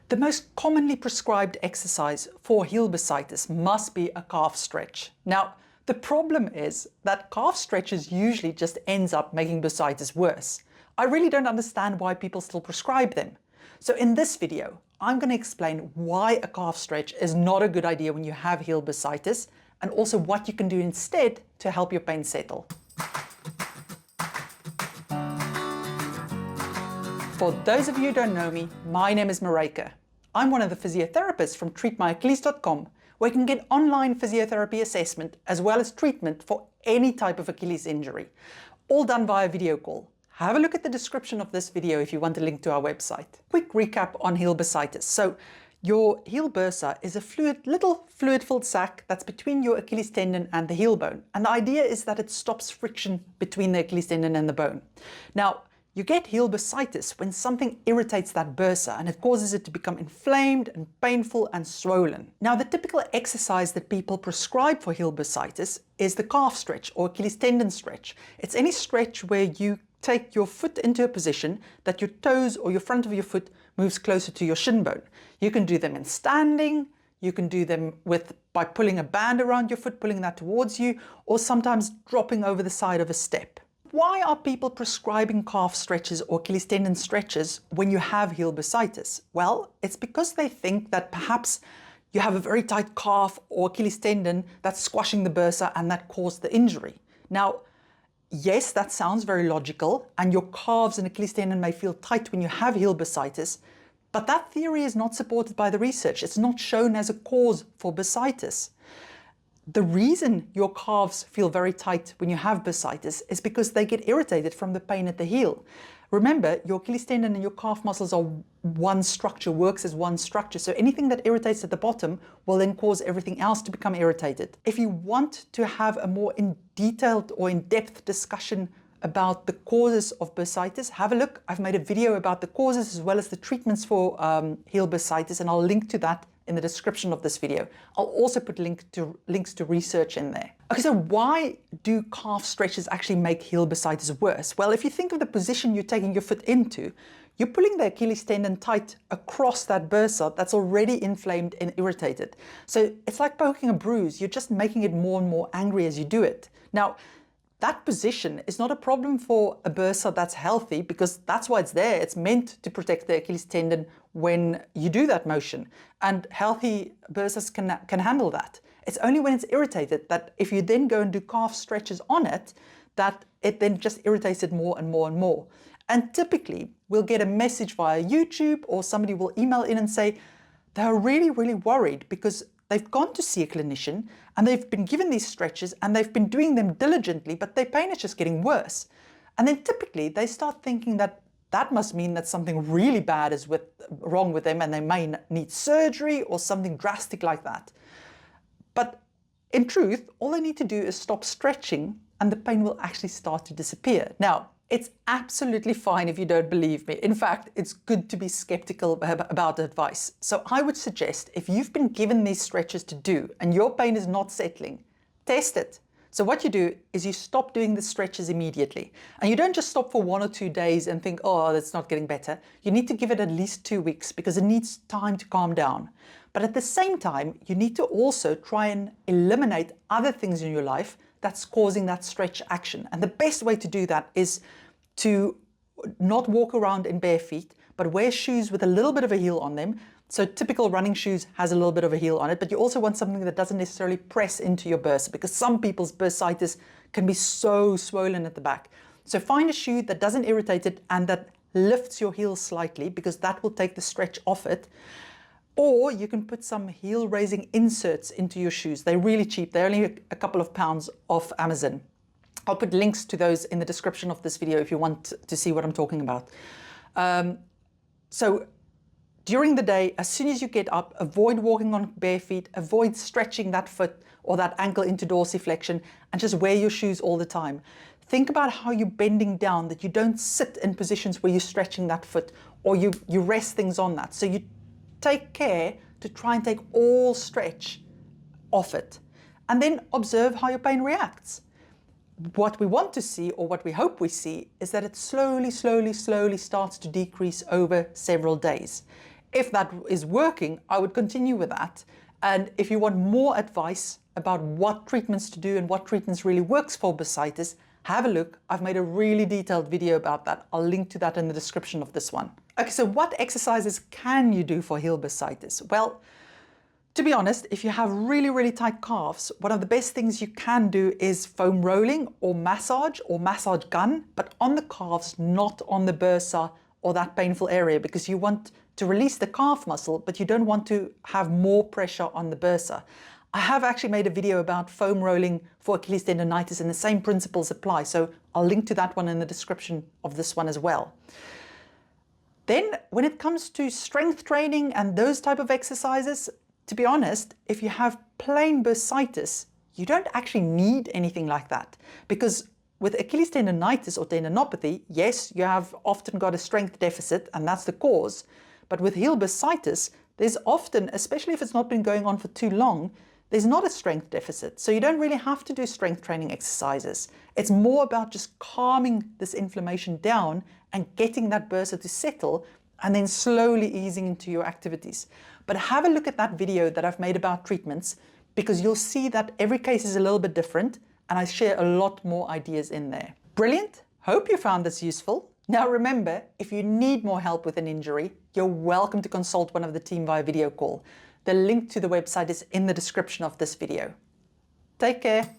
The most commonly prescribed exercise for heel bursitis must be a calf stretch. Now, the problem is that calf stretches usually just ends up making bursitis worse. I really don't understand why people still prescribe them. So in this video, I'm going to explain why a calf stretch is not a good idea when you have heel bursitis, and also what you can do instead to help your pain settle. For those of you who don't know me, my name is Maryke. I'm one of the physiotherapists from treatmyachilles.com, where you can get online physiotherapy assessment as well as treatment for any type of Achilles injury, all done via video call. Have a look at the description of this video if you want a link to our website. Quick recap on heel bursitis. So your heel bursa is a little fluid-filled sac that's between your Achilles tendon and the heel bone. And the idea is that it stops friction between the Achilles tendon and the bone. Now, you get heel bursitis when something irritates that bursa and it causes it to become inflamed and painful and swollen. Now, the typical exercise that people prescribe for heel bursitis is the calf stretch or Achilles tendon stretch. It's any stretch where you take your foot into a position that your toes or your front of your foot moves closer to your shin bone. You can do them in standing, you can do them by pulling a band around your foot, pulling that towards you, or sometimes dropping over the side of a step. Why are people prescribing calf stretches or Achilles tendon stretches when you have heel bursitis? Well, it's because they think that perhaps you have a very tight calf or Achilles tendon that's squashing the bursa and that caused the injury. Now, yes, that sounds very logical, and your calves and Achilles tendon may feel tight when you have heel bursitis, but that theory is not supported by the research. It's not shown as a cause for bursitis. The reason your calves feel very tight when you have bursitis is because they get irritated from the pain at the heel. Remember, your Achilles tendon and your calf muscles are one structure, works as one structure. So anything that irritates at the bottom will then cause everything else to become irritated. If you want to have a more detailed or in-depth discussion about the causes of bursitis, have a look. I've made a video about the causes as well as the treatments for heel bursitis, and I'll link to that in the description of this video. I'll also put links to research in there. Okay, so why do calf stretches actually make heel bursitis worse? Well, if you think of the position you're taking your foot into, you're pulling the Achilles tendon tight across that bursa that's already inflamed and irritated. So it's like poking a bruise. You're just making it more and more angry as you do it. Now, that position is not a problem for a bursa that's healthy, because that's why it's there. It's meant to protect the Achilles tendon when you do that motion, and healthy bursas can handle that. It's only when it's irritated that if you then go and do calf stretches on it, that it then just irritates it more and more and more. And typically we'll get a message via YouTube, or somebody will email in and say they're really, really worried because they've gone to see a clinician and they've been given these stretches and they've been doing them diligently, but their pain is just getting worse. And then typically they start thinking that that must mean that something really bad is wrong with them and they may need surgery or something drastic like that. But in truth, all they need to do is stop stretching and the pain will actually start to disappear. Now, it's absolutely fine if you don't believe me. In fact, it's good to be skeptical about advice. So I would suggest, if you've been given these stretches to do and your pain is not settling, test it. So what you do is you stop doing the stretches immediately. And you don't just stop for 1 or 2 days and think, oh, that's not getting better. You need to give it at least 2 weeks because it needs time to calm down. But at the same time, you need to also try and eliminate other things in your life that's causing that stretch action. And the best way to do that is to not walk around in bare feet, but wear shoes with a little bit of a heel on them. So typical running shoes has a little bit of a heel on it, but you also want something that doesn't necessarily press into your bursa, because some people's bursitis can be so swollen at the back. So find a shoe that doesn't irritate it and that lifts your heel slightly, because that will take the stretch off it. Or you can put some heel raising inserts into your shoes. They're really cheap. They're only a couple of pounds off Amazon. I'll put links to those in the description of this video if you want to see what I'm talking about. So during the day, as soon as you get up, avoid walking on bare feet, avoid stretching that foot or that ankle into dorsiflexion, and just wear your shoes all the time. Think about how you're bending down, that you don't sit in positions where you're stretching that foot or you rest things on that. So you take care to try and take all stretch off it, and then observe how your pain reacts. What we want to see, or what we hope we see, is that it slowly starts to decrease over several days. If that is working, I would continue with that. And if you want more advice about what treatments to do and what treatments really works for bursitis, have a look. I've made a really detailed video about that. I'll link to that in the description of this one. Okay, so what exercises can you do for heel bursitis? Well, to be honest, if you have really, really tight calves, one of the best things you can do is foam rolling or massage gun, but on the calves, not on the bursa or that painful area, because you want to release the calf muscle, but you don't want to have more pressure on the bursa. I have actually made a video about foam rolling for Achilles tendonitis, and the same principles apply, so I'll link to that one in the description of this one as well. Then when it comes to strength training and those type of exercises, to be honest, if you have plain bursitis, you don't actually need anything like that, because with Achilles tendonitis or tendinopathy, yes, you have often got a strength deficit and that's the cause. But with heel bursitis, there's often, especially if it's not been going on for too long, there's not a strength deficit. So you don't really have to do strength training exercises. It's more about just calming this inflammation down and getting that bursa to settle and then slowly easing into your activities. But have a look at that video that I've made about treatments, because you'll see that every case is a little bit different and I share a lot more ideas in there. Brilliant. Hope you found this useful. Now remember, if you need more help with an injury, you're welcome to consult one of the team via video call. The link to the website is in the description of this video. Take care.